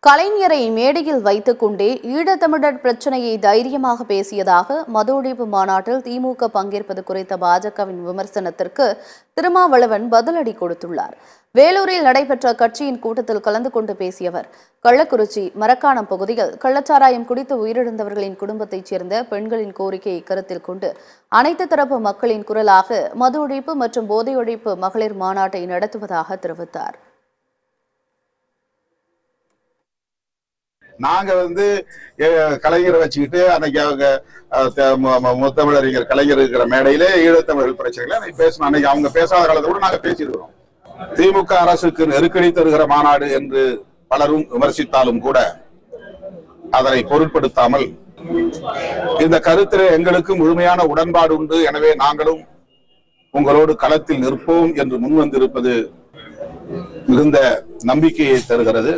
கலைஞரை மேடையில் வைத்துக் கொண்டே ஈழத்தமிழர் பிரச்சினையை தைரியமாக பேசியதாக மது ஒழிப்பு மாநாட்டில் திமுக பங்கேற்பது குறித்த பாஜகவின் விமர்சனத்திற்கு திருமாவளவன் பதிலடி கொடுத்துள்ளார். வேலூரில் நடைபெற்ற கட்சியின் கூட்டத்தில் கலந்து கொண்டு பேசிய அவர், கள்ளக்குறிச்சி, மரக்காணம் பகுதியில் கள்ளச்சாராயம் குடித்து உயிரிழந்தவர்களின் குடும்பத்தைச் சேர்ந்த பெண்களின் கோரிக்கையை கருத்தில் கொண்டு அனைத்து தரப்பு மக்களின் குரலாக மது ஒழிப்பு மற்றும் போதை ஒழிப்பு மகளிர் மாநாட்டை நடத்துவதாக தெரிவித்தார். நாங்க கலைஞரை வச்சுக்கிட்டு அன்னைக்கு அவங்க முத்தமிழறிஞர் கலைஞர் இருக்கிற மேடையிலே ஈழத்தமிழர்கள் பிரச்சனைகளை அன்னைக்கு பேசணும். அன்னைக்கு அவங்க பேசாத காலத்தை கூட நாங்க பேசியிருக்கிறோம். திமுக அரசுக்கு நெருக்கடி தருகிற மாநாடு என்று பலரும் விமர்சித்தாலும் கூட அதனை பொருட்படுத்தாமல் இந்த கருத்திலே எங்களுக்கு முழுமையான உடன்பாடு உண்டு, எனவே நாங்களும் உங்களோடு களத்தில் நிற்போம் என்று முன்வந்திருப்பது மிகுந்த நம்பிக்கையை தருகிறது.